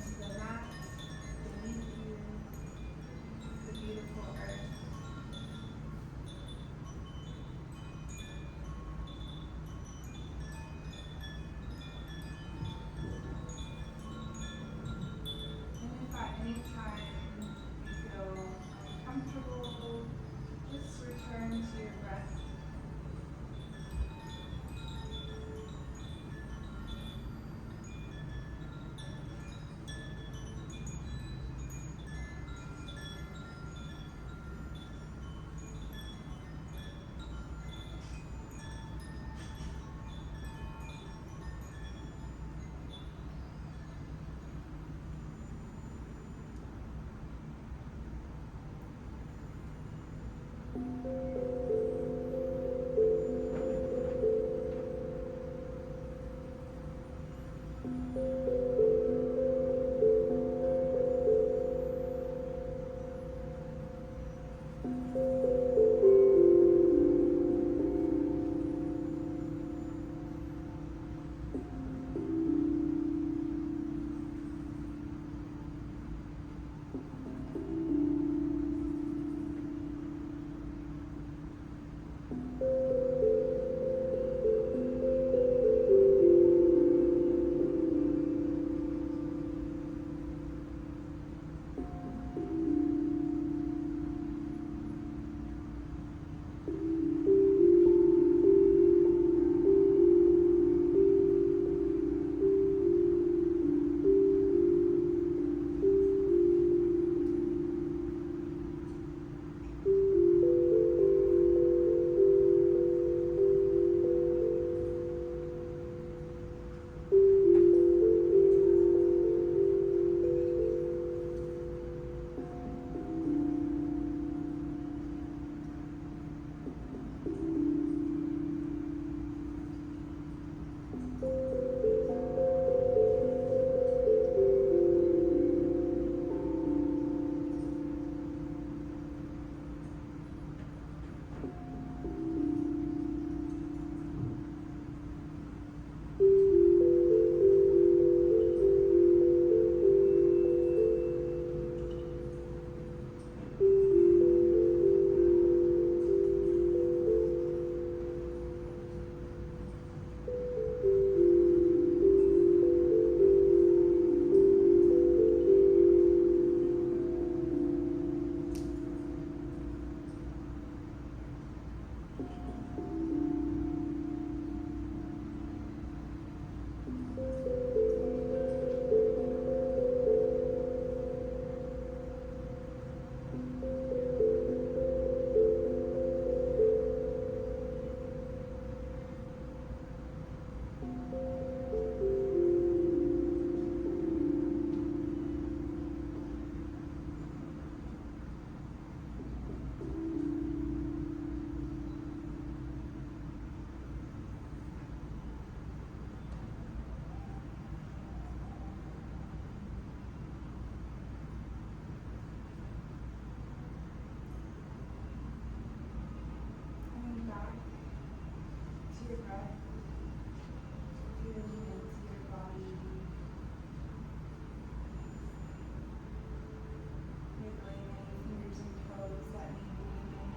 into the mat beneath you, the beautiful earth. And if at any time you feel uncomfortable, just return to your breath. Your breath, feeling into your body, wiggling any fingers and toes that need movement.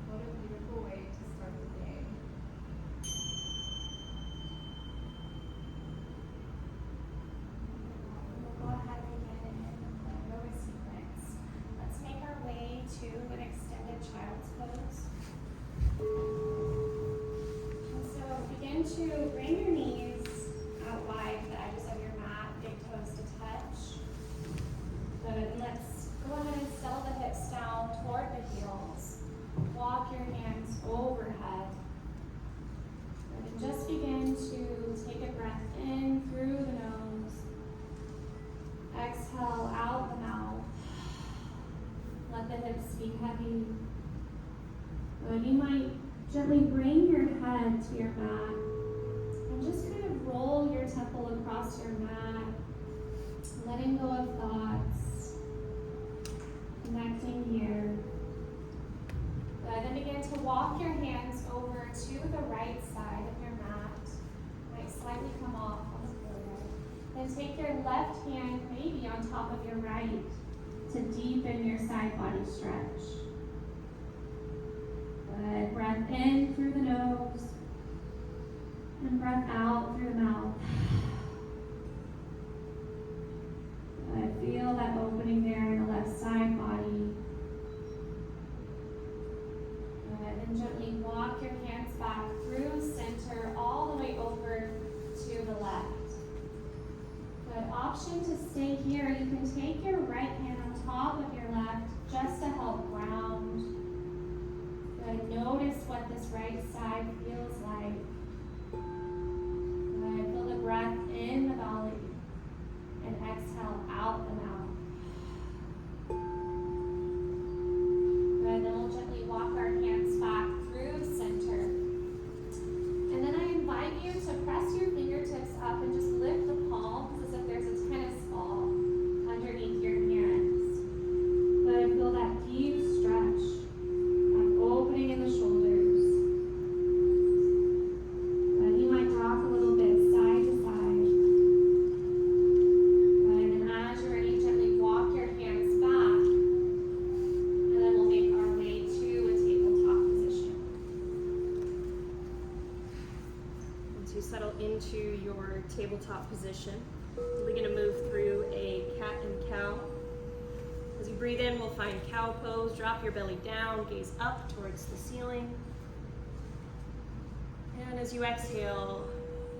What a beautiful way to start the day. We'll go ahead and begin in the yoga sequence. Let's make our way to an extended child's pose. And so begin to bring your knees out wide, the edges of your mat, big toes to touch. Good, and let's go ahead and settle the hips down toward the heels. Walk your hands overhead. Good, and just begin to take a breath in through the nose. Exhale out the mouth. Let the hips be heavy. Good. You might gently bring your head to your mat and just kind of roll your temple across your mat, letting go of thoughts, connecting here. Good. Then begin to walk your hands over to the right side of your mat. slightly come off on the forehead. Then take your left hand maybe on top of your right to deepen your side body stretch. Good. Breath in through the nose and breath out through the mouth. Good. Feel that opening there in the left side body. Good. And gently walk your hands back through center all the way over to the left. Good. Option to stay here. You can take your right hand on top of your left just to help ground. Good. Notice what this right side feels like. Good. Feel the breath in the belly and exhale out the mouth. Good. Then we'll gently walk our hands back through center. And then I invite you to press your fingertips up and just lift the palms as if there's a tennis ball underneath your hands. Good. Feel that deep stretch. Opening in the shoulders. You might rock a little bit side to side. And then as you're ready, gently walk your hands back. And then we'll make our way to a tabletop position. Once you settle into your tabletop position, we're going to move through a cat and cow. As you breathe in, we'll find cow pose. Drop your belly down, gaze up towards the ceiling. And as you exhale,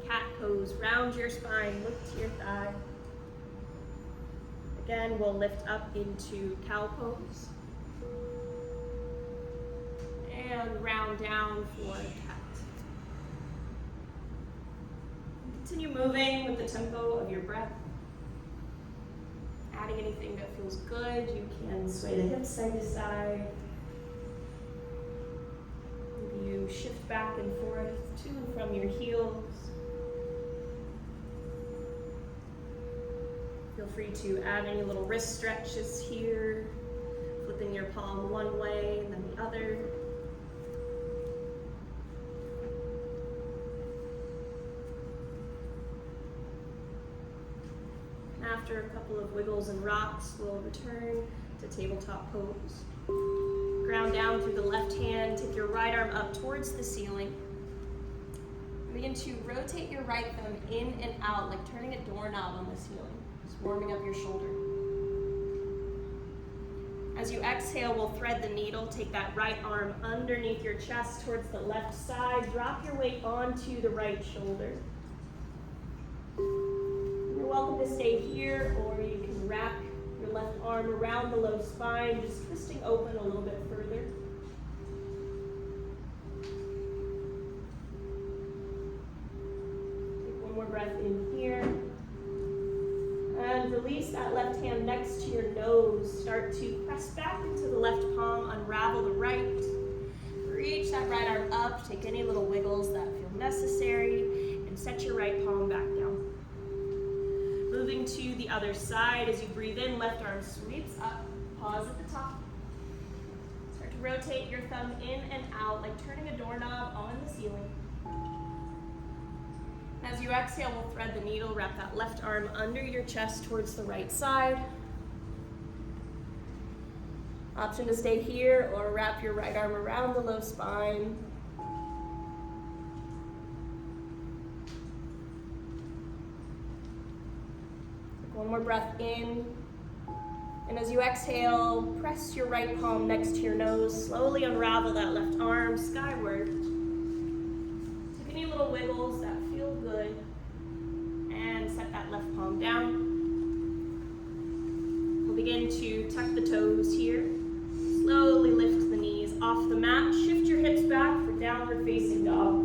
cat pose. Round your spine, look to your thigh. Again, we'll lift up into cow pose. And round down for cat. Continue moving with the tempo of your breath. Adding anything that feels good. You can sway the hips side to side. Maybe you shift back and forth to and from your heels. Feel free to add any little wrist stretches here, flipping your palm one way and then the other. After a couple of wiggles and rocks, we'll return to tabletop pose. Ground down through the left hand, take your right arm up towards the ceiling. Begin to rotate your right thumb in and out, like turning a doorknob on the ceiling, just warming up your shoulder. As you exhale, we'll thread the needle. Take that right arm underneath your chest towards the left side. Drop your weight onto the right shoulder. You're welcome to stay here, or you can wrap your left arm around the low spine, just twisting open a little bit further. Take one more breath in here. And release that left hand next to your nose. Start to press back into the left palm, unravel the right. Reach that right arm up, take any little wiggles that feel necessary, and set your right palm back down. Moving to the other side, as you breathe in, left arm sweeps up, pause at the top. Start to rotate your thumb in and out, like turning a doorknob on the ceiling. As you exhale, we'll thread the needle, wrap that left arm under your chest towards the right side. Option to stay here or wrap your right arm around the low spine. Take one more breath in. And as you exhale, press your right palm next to your nose. Slowly unravel that left arm skyward. Take any little wiggles that feel good. And set that left palm down. We'll begin to tuck the toes here. Slowly lift the knees off the mat. Shift your hips back for downward facing dog.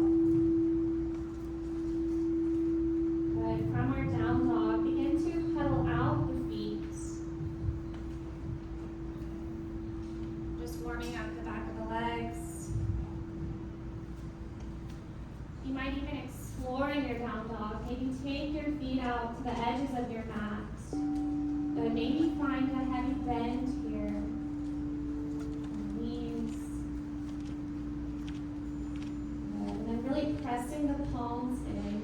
Good. From our down dog, begin to pedal out the feet. Just warming up the back of the legs. You might even explore in your down dog. Maybe take your feet out to the edges of your mat. But maybe find a heavy bend here. Really pressing the palms in,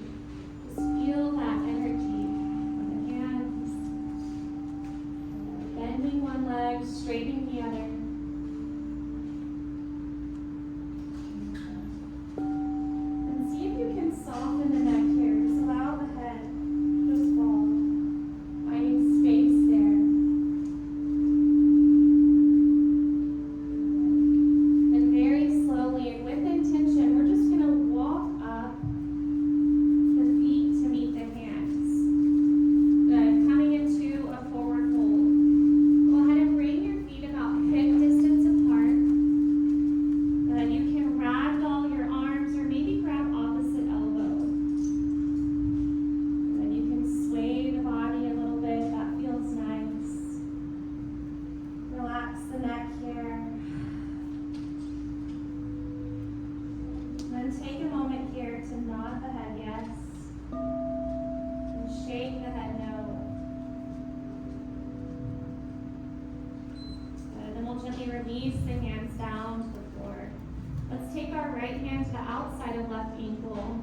outside of left ankle.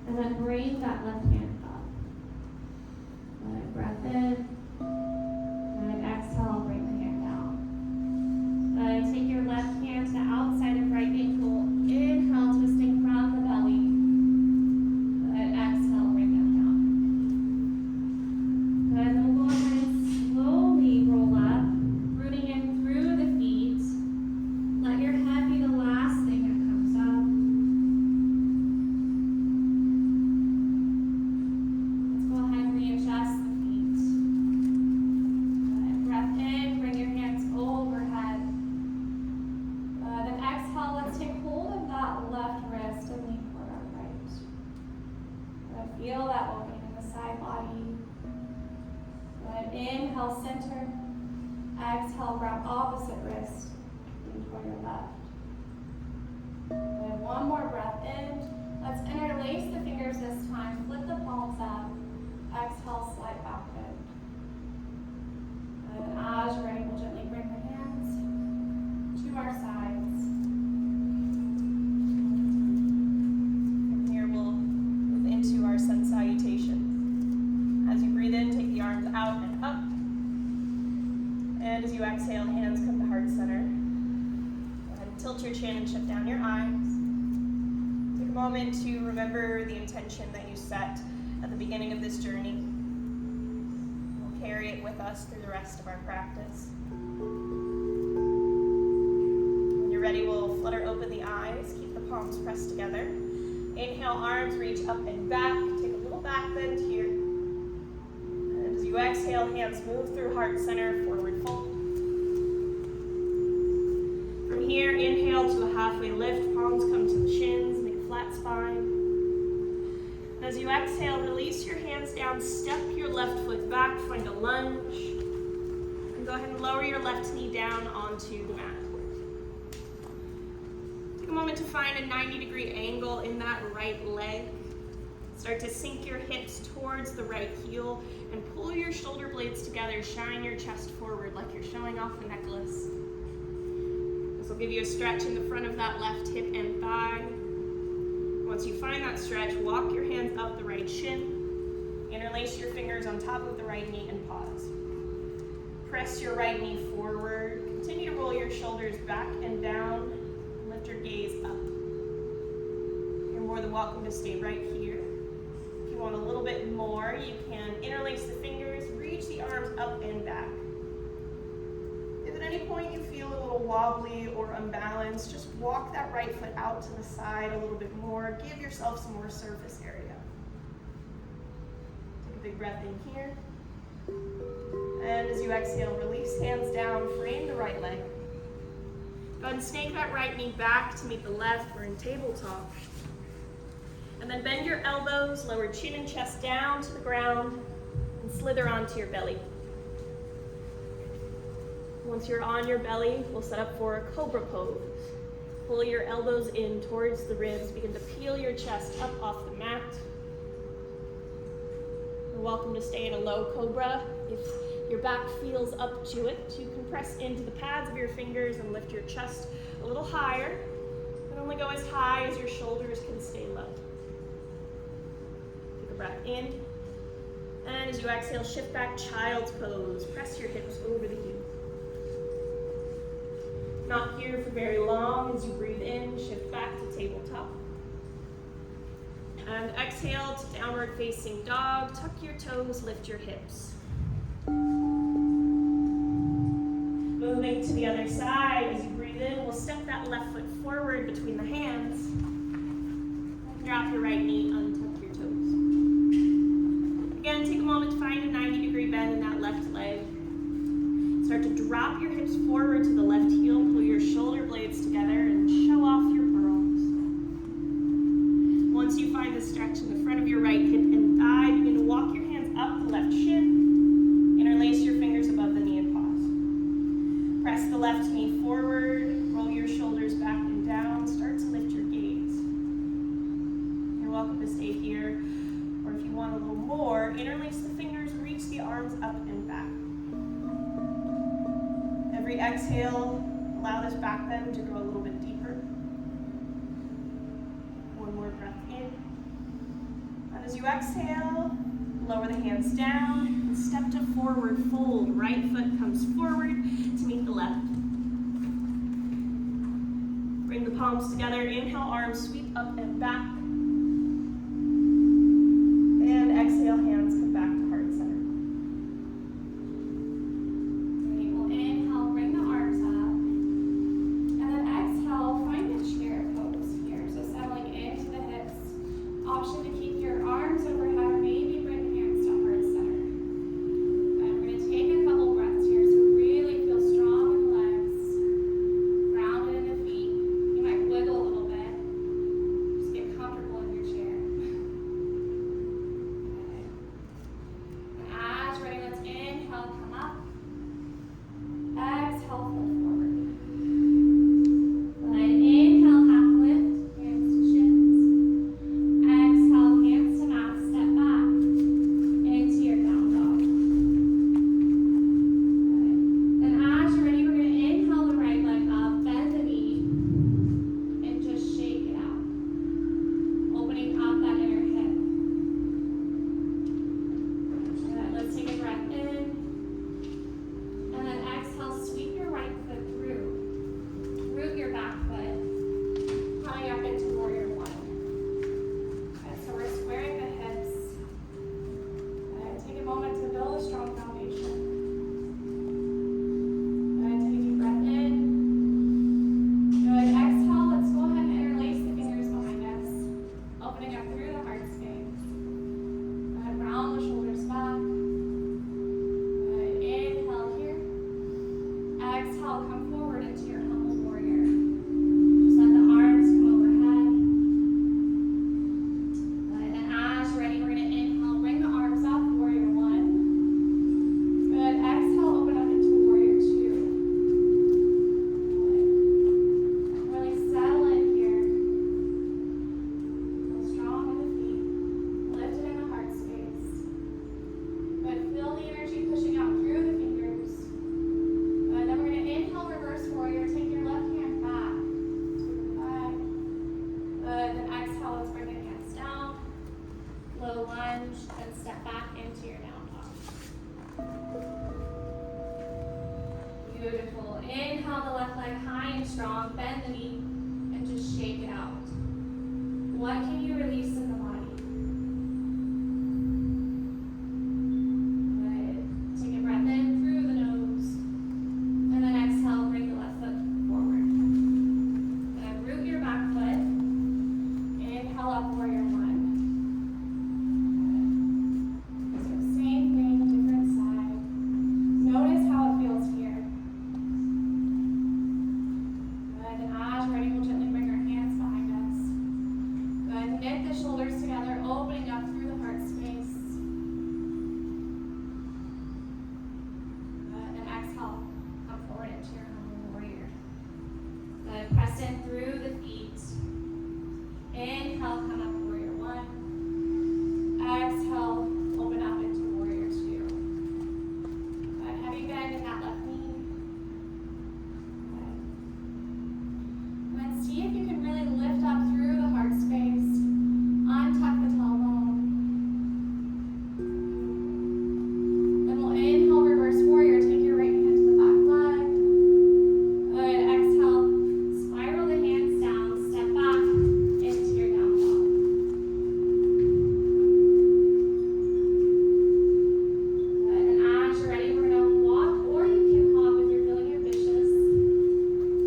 And then bring that left hand up. Let it breath in. And exhale, bring the hand down. Take your left hand to the outside of right ankle. Inhale, twisting from the belly. And exhale, bring that down. And then we'll go ahead and slowly roll up, rooting in through the feet. Let your head be the last thing that comes up. Let's go ahead and readjust the feet. Breath in, bring your hands overhead. Then exhale, let's take hold of that left wrist and lean toward our right. Feel that opening in the side body. Inhale, center. Exhale, grab opposite wrist. Lean toward your left. And one more breath in. Let's interlace the fingers this time. Flip the palms up. Exhale, slide back in. And as you're ready, we'll gently bring the hands to our sides. From here, we'll move into our sun salutation. As you breathe in, take the arms out and up. And as you exhale, hands come to heart center. Go ahead and tilt your chin and shift down your eyes. Take a moment to remember the intention that you set at the beginning of this journey. We'll carry it with us through the rest of our practice. When you're ready, we'll flutter open the eyes, keep the palms pressed together. Inhale, arms reach up and back. Take a little back bend here. And as you exhale, hands move through heart center, forward fold. From here, inhale to a halfway lift. Palms come to the shins, make a flat spine. As you exhale, release your hands down, step your left foot back, find a lunge. And go ahead and lower your left knee down onto the mat. Take a moment to find a 90-degree angle in that right leg. Start to sink your hips towards the right heel and pull your shoulder blades together. Shine your chest forward like you're showing off a necklace. This will give you a stretch in the front of that left hip and thigh. Once you find that stretch, walk your hands up the right shin. Interlace your fingers on top of the right knee and pause. Press your right knee forward. Continue to roll your shoulders back and down. Lift your gaze up. You're more than welcome to stay right here. If you want a little bit more, you can interlace the fingers, reach the arms up and back. If at any point you feel a little wobbly or unbalanced, just walk that right foot out to the side a little bit more. Give yourself some more surface area. Take a big breath in here. And as you exhale, release hands down, frame the right leg. Go ahead and snake that right knee back to meet the left. We're in tabletop. And then bend your elbows, lower chin and chest down to the ground, and slither onto your belly. Once you're on your belly, we'll set up for a cobra pose. Pull your elbows in towards the ribs. Begin to peel your chest up off the mat. You're welcome to stay in a low cobra. If your back feels up to it, you can press into the pads of your fingers and lift your chest a little higher, but only go as high as your shoulders can stay low. Take a breath in, and as you exhale, shift back, child's pose. Press your hips over the heels. Not here for very long. As you breathe in, shift back to tabletop. And exhale to downward facing dog. Tuck your toes, lift your hips. Moving to the other side, as you breathe in, we'll step that left foot forward between the hands. And drop your right knee, untuck your toes. Again, take a moment to find a 90-degree bend in that left leg. Start to drop your hips forward to the left heel, pull your shoulder blades together and show off your pearls. Once you find the stretch in the front of your right hip and thigh, begin to walk your hands up the left shin. Interlace your fingers above the knee and pause. Press the left knee forward, roll your shoulders back and down, start to lift your gaze. You're welcome to stay here, or if you want a little more, interlace the fingers, reach the arms up and back. Every exhale, allow this back bend to go a little bit deeper. more breath in. And as you exhale, lower the hands down and step to forward fold. Right foot comes forward to meet the left. Bring the palms together. Inhale, arms sweep up and back. And exhale, hands come back to heart center. Great. We'll inhale, bring the arms up. And then exhale, find a chair pose here. So settling into the hips. Option to keep your arms overhead or maybe bring hands to heart center. And we're going to take a couple breaths here. So really feel strong in the legs, grounded in the feet. You might wiggle a little bit. Just get comfortable in your chair. Okay. And as you're ready, let's inhale, come up. Exhale, fold forward. Good. Inhale, half lift, hands to shins. Exhale, hands to mat, step back into your down dog. Good. Then as you're ready, we're going to inhale the right leg up, bend the knee, and just shake it out. Opening up that inner hip. Good. Let's take a breath in. And then exhale, sweep your right foot through. Root your back foot. Coming up into warrior one. Okay, so we're squaring the hips. Okay, take a moment to build a strong foundation. Okay, take a deep breath in. Good. Exhale, let's go ahead and interlace the fingers behind us. Opening up through the heart space. Go ahead, round the shoulders back. Good. Inhale here. Exhale, come forward into your humble warrior. Just let the arms come overhead. Good. And as you're ready, we're going to inhale, bring the arms up, warrior one. Good. Exhale, open up into warrior two. Good. Really settle in here. Feel strong in the feet. Lift it in the heart space. Good. Feel the energy pushing out through the fingers. Good. Then we're going to inhale, reverse warrior. Take your left hand back to your thigh. Good. Then exhale, let's bring the hands down. Low lunge, then step back into your down dog. Beautiful. Inhale the left leg high and strong. Bend the knee and just shake it out. What can you release in the body? Good. Take a breath in through the nose. And then exhale, bring the left foot forward. Then root your back foot. Inhale up, warrior one. Good. So same thing, different side. Notice how it feels here. Good. And as you're ready, we'll gently bring our hands behind us. Good. Knit the shoulders together, opening up through the heart space. Good. And exhale, come forward into your humble warrior. Good. Press in through the feet. Inhale, come up, warrior one. Exhale, open up into warrior two. Good. Heavy bend in that left knee. Good. And then see if you can really lift up through the heart space. Untuck the tailbone. Then we'll inhale, reverse warrior. Take your right hand to the back leg. Good. Exhale. Spiral the hands down. Step back into your down dog. Good. And as you're ready, we're going to walk, or you can hop if you're feeling ambitious.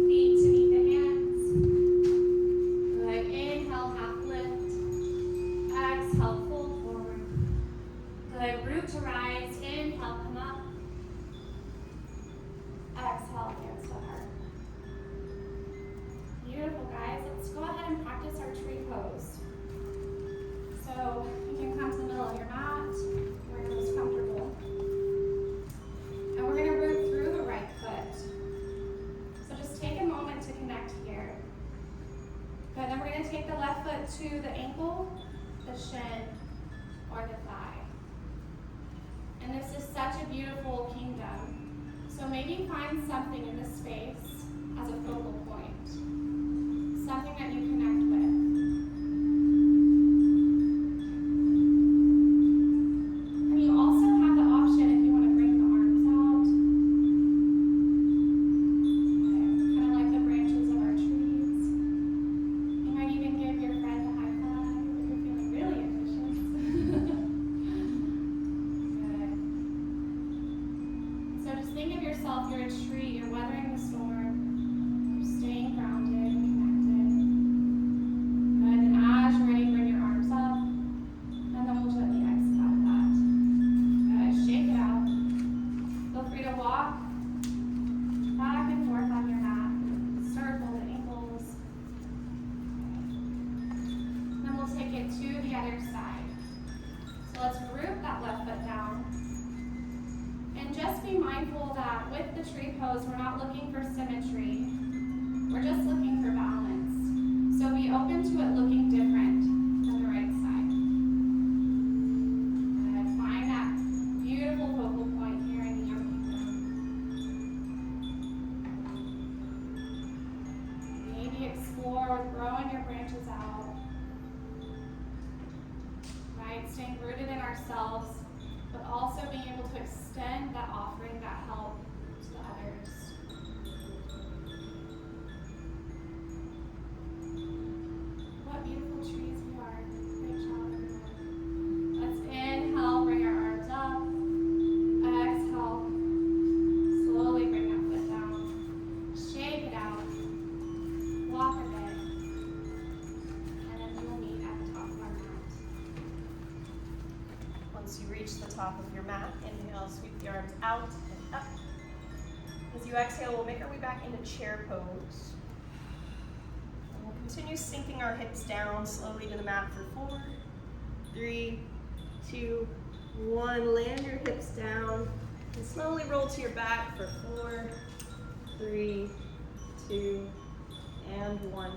Feet to meet the hands. Good. Inhale, half lift. Exhale, fold forward. Good. Root to rise. Inhale, come up. Exhale, hands to heart. Beautiful, guys. Let's go ahead and practice our tree pose. So you can come to the middle of your mat, where you're most comfortable. And we're going to root through the right foot. So just take a moment to connect here. Good. Then we're going to take the left foot to the ankle, the shin, or the thigh. And this is such a beautiful kingdom. So maybe find something in this space as a focal point. Something that you connect with. pose, we're not looking for symmetry. We're just looking for balance. So be open to it looking different than the right side. And find that beautiful focal point here in the young kingdom. Maybe explore with growing your branches out. Right? Staying rooted in ourselves, but also being able to extend that offering, that help to others. What beautiful trees we are. Great job, everyone. Let's inhale, bring our arms up. Exhale, slowly bring that foot down. Shake it out. Walk a bit. And then we will meet at the top of our mat. Once you reach the top of your mat, inhale, sweep the arms out and up. As you exhale, we'll make our way back into chair pose. And we'll continue sinking our hips down slowly to the mat for 4, 3, 2, 1. Land your hips down and slowly roll to your back for 4, 3, 2, and 1.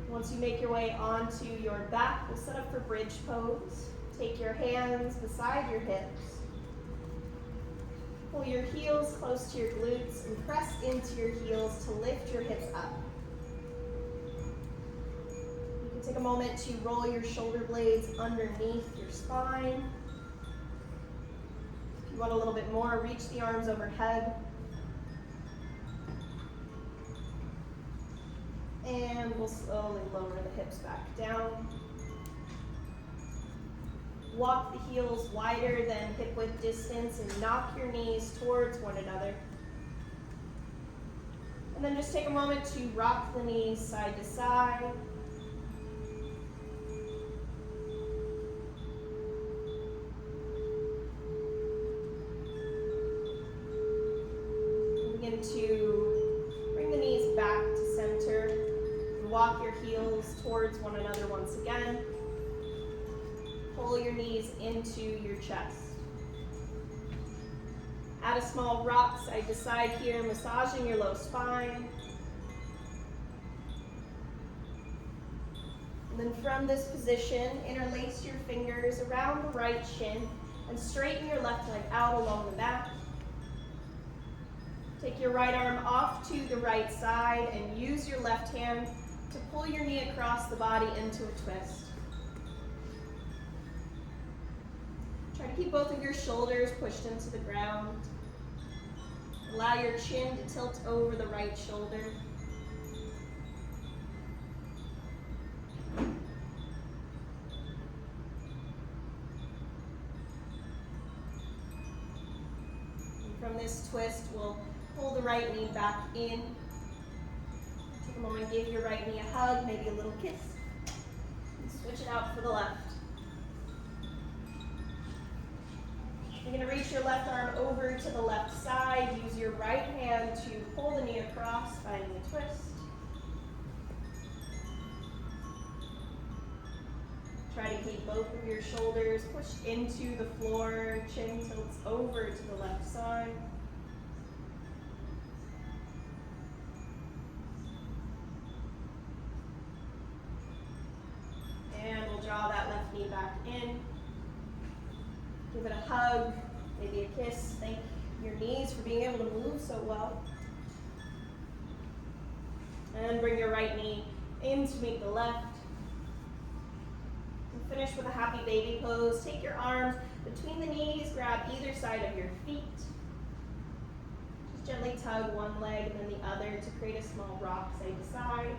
Once you make your way onto your back, we'll set up for bridge pose. Take your hands beside your hips. Pull your heels close to your glutes and press into your heels to lift your hips up. You can take a moment to roll your shoulder blades underneath your spine. If you want a little bit more, reach the arms overhead. And we'll slowly lower the hips back down. Walk the heels wider than hip width distance and knock your knees towards one another. And then just take a moment to rock the knees side to side. And begin to bring the knees back to center. Walk your heels towards one another once again. Pull your knees into your chest. Add a small rock side to side here, massaging your low spine. And then from this position, interlace your fingers around the right shin and straighten your left leg out along the mat. Take your right arm off to the right side and use your left hand to pull your knee across the body into a twist. Try to keep both of your shoulders pushed into the ground. Allow your chin to tilt over the right shoulder. And from this twist, we'll pull the right knee back in. Take a moment, give your right knee a hug, maybe a little kiss. And switch it out for the left. You're going to reach your left arm over to the left side. Use your right hand to pull the knee across, finding the twist. Try to keep both of your shoulders pushed into the floor. Chin tilts over to the left side. And we'll draw that left knee back in. Give it a hug, maybe a kiss. Thank your knees for being able to move so well. And bring your right knee in to meet the left. And finish with a happy baby pose. Take your arms between the knees, grab either side of your feet. Just gently tug one leg and then the other to create a small rock side to side.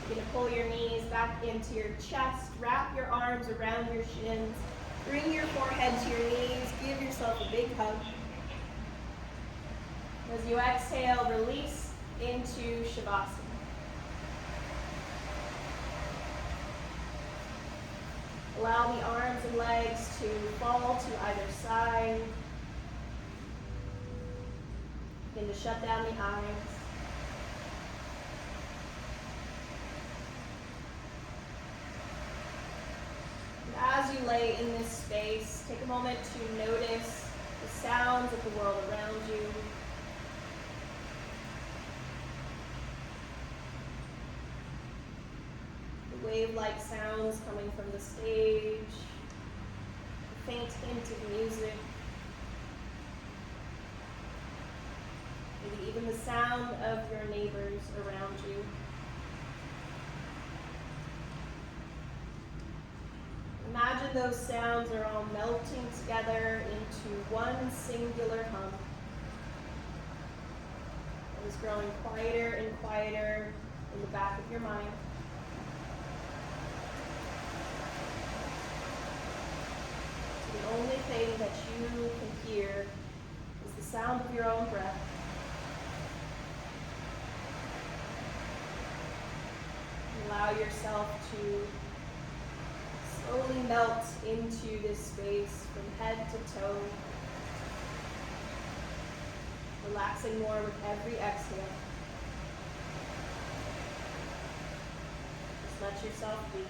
You're going to pull your knees back into your chest, wrap your arms around your shins, bring your forehead to your knees, give yourself a big hug. As you exhale, release into Shavasana. Allow the arms and legs to fall to either side. Begin to shut down the eyes. you lay in this space, take a moment to notice the sounds of the world around you. The wave-like sounds coming from the stage, a faint hint of music, maybe even the sound of your neighbors around you. Imagine those sounds are all melting together into one singular hum. It is growing quieter and quieter in the back of your mind. The only thing that you can hear is the sound of your own breath. Allow yourself to slowly melt into this space from head to toe, relaxing more with every exhale. Just let yourself be.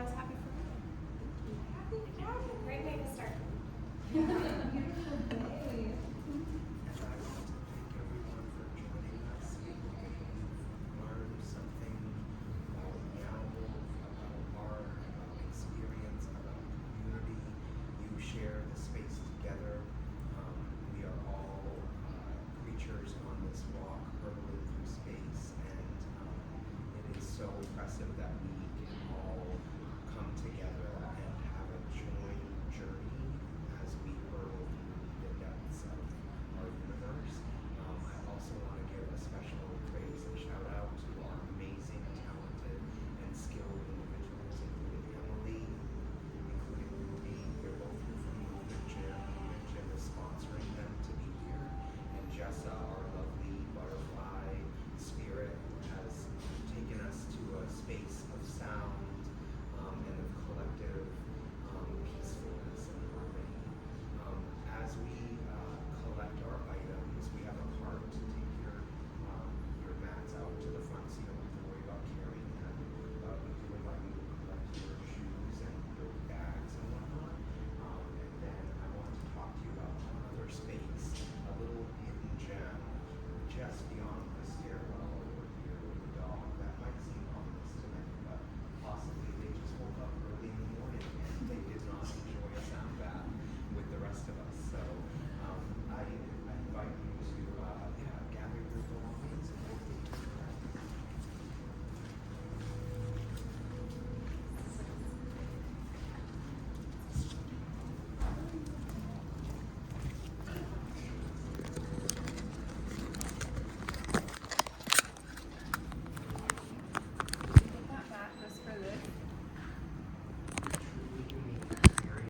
otherwise happy Friday. Happy Friday. Great way to start. Beautiful day. And I want to thank everyone for joining us. We hope that you've learned something about Meow Wolf, about our experience, about community. You share the space together. We are all creatures on this walk, hurtling through space, and it is so impressive that we